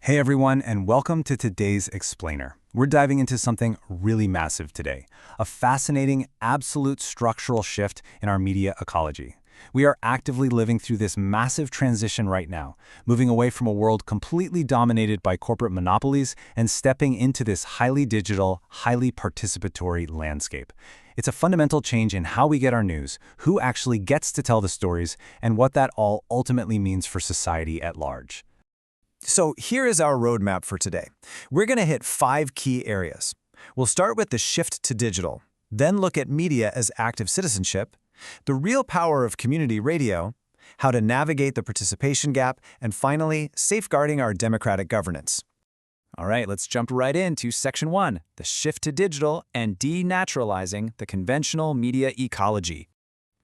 Hey everyone, and welcome to today's Explainer. We're diving into something really massive today, a fascinating, absolute structural shift in our media ecology. We are actively living through this massive transition right now, moving away from a world completely dominated by corporate monopolies and stepping into this highly digital, highly participatory landscape. It's a fundamental change in how we get our news, who actually gets to tell the stories, and what that all ultimately means for society at large. So here is our roadmap for today. We're going to hit 5 key areas. We'll start with the shift to digital, then look at media as active citizenship, the real power of community radio, how to navigate the participation gap, and finally, safeguarding our democratic governance. All right, let's jump right into Section 1, the shift to digital and denaturalizing the conventional media ecology.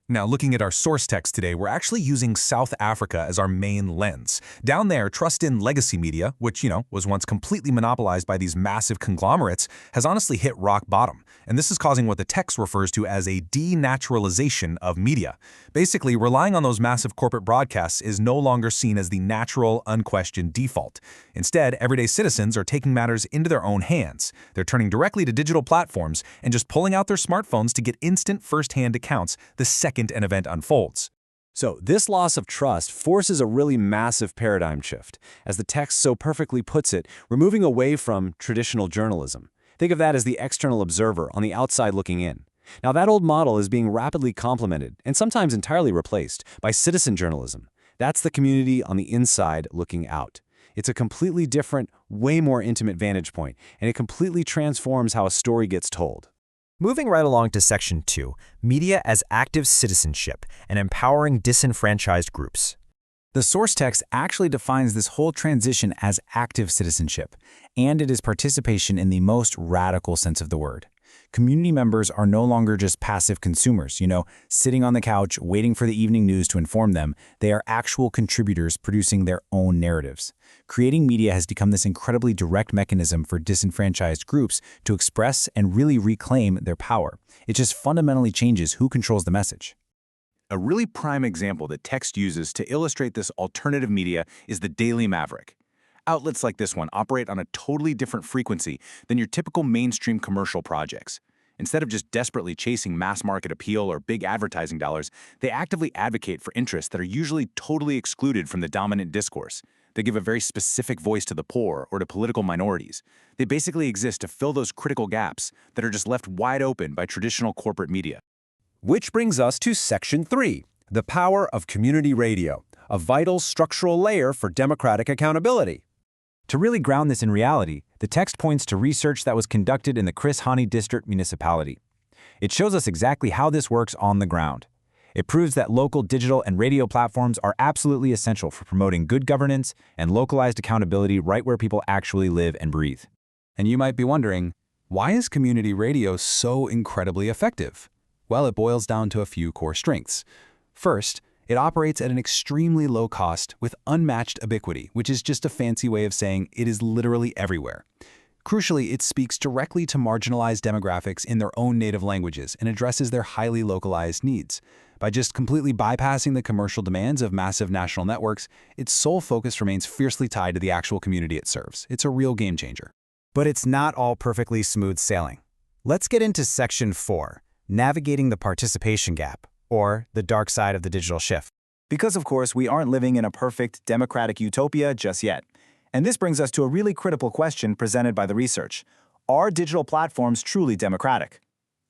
Now, looking at our source text today, we're actually using South Africa as our main lens. Down there, trust in legacy media, which, was once completely monopolized by these massive conglomerates, has honestly hit rock bottom. And this is causing what the text refers to as a denaturalization of media. Basically, relying on those massive corporate broadcasts is no longer seen as the natural, unquestioned default. Instead, everyday citizens are taking matters into their own hands. They're turning directly to digital platforms and just pulling out their smartphones to get instant first-hand accounts the second an event unfolds. So this loss of trust forces a really massive paradigm shift. As the text so perfectly puts it, we're moving away from traditional journalism. Think of that as the external observer on the outside looking in. Now that old model is being rapidly complemented, and sometimes entirely replaced, by citizen journalism. That's the community on the inside looking out. It's a completely different, way more intimate vantage point, and it completely transforms how a story gets told. Moving right along to Section 2, Media as Active Citizenship and Empowering Disenfranchised Groups. The source text actually defines this whole transition as active citizenship, and it is participation in the most radical sense of the word. Community members are no longer just passive consumers, sitting on the couch waiting for the evening news to inform them. They are actual contributors producing their own narratives. Creating media has become this incredibly direct mechanism for disenfranchised groups to express and really reclaim their power. It just fundamentally changes who controls the message. A really prime example that text uses to illustrate this alternative media is the Daily Maverick. Outlets like this one operate on a totally different frequency than your typical mainstream commercial projects. Instead of just desperately chasing mass market appeal or big advertising dollars, they actively advocate for interests that are usually totally excluded from the dominant discourse. They give a very specific voice to the poor or to political minorities. They basically exist to fill those critical gaps that are just left wide open by traditional corporate media. Which brings us to Section 3, the power of community radio, a vital structural layer for democratic accountability. To really ground this in reality, the text points to research that was conducted in the Chris Hani District municipality. It shows us exactly how this works on the ground. It proves that local digital and radio platforms are absolutely essential for promoting good governance and localized accountability right where people actually live and breathe. And you might be wondering, why is community radio so incredibly effective? Well, it boils down to a few core strengths. First, it operates at an extremely low cost with unmatched ubiquity, which is just a fancy way of saying it is literally everywhere. Crucially, it speaks directly to marginalized demographics in their own native languages and addresses their highly localized needs. By just completely bypassing the commercial demands of massive national networks, its sole focus remains fiercely tied to the actual community it serves. It's a real game changer. But it's not all perfectly smooth sailing. Let's get into Section 4, Navigating the Participation Gap, or the dark side of the digital shift. Because, of course, we aren't living in a perfect democratic utopia just yet. And this brings us to a really critical question presented by the research. Are digital platforms truly democratic?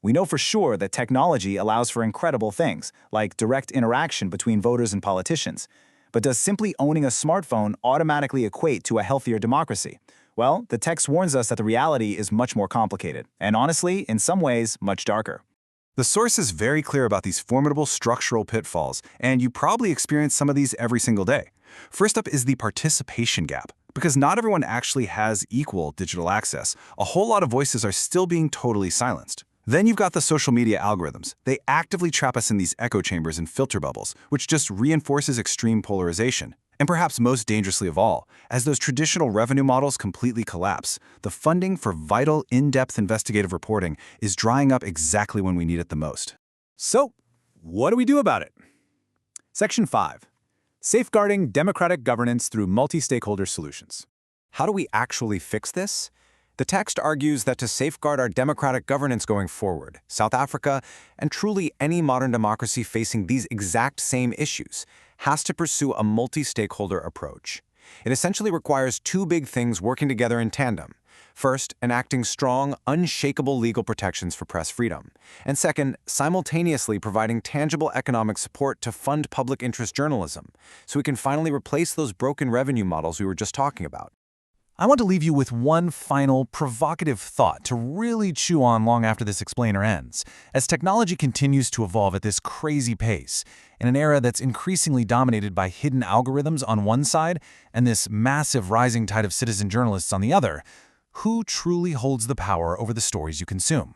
We know for sure that technology allows for incredible things, like direct interaction between voters and politicians. But does simply owning a smartphone automatically equate to a healthier democracy? Well, the text warns us that the reality is much more complicated, and honestly, in some ways, much darker. The source is very clear about these formidable structural pitfalls, and you probably experience some of these every single day. First up is the participation gap. Because not everyone actually has equal digital access, a whole lot of voices are still being totally silenced. Then you've got the social media algorithms. They actively trap us in these echo chambers and filter bubbles, which just reinforces extreme polarization. And perhaps most dangerously of all, as those traditional revenue models completely collapse, the funding for vital, in-depth investigative reporting is drying up exactly when we need it the most. So, what do we do about it? Section 5. Safeguarding democratic governance through multi-stakeholder solutions. How do we actually fix this? The text argues that to safeguard our democratic governance going forward, South Africa, and truly any modern democracy facing these exact same issues, has to pursue a multi-stakeholder approach. It essentially requires two big things working together in tandem. First, enacting strong, unshakable legal protections for press freedom. And second, simultaneously providing tangible economic support to fund public interest journalism, so we can finally replace those broken revenue models we were just talking about. I want to leave you with one final, provocative thought to really chew on long after this explainer ends. As technology continues to evolve at this crazy pace, in an era that's increasingly dominated by hidden algorithms on one side and this massive rising tide of citizen journalists on the other, who truly holds the power over the stories you consume?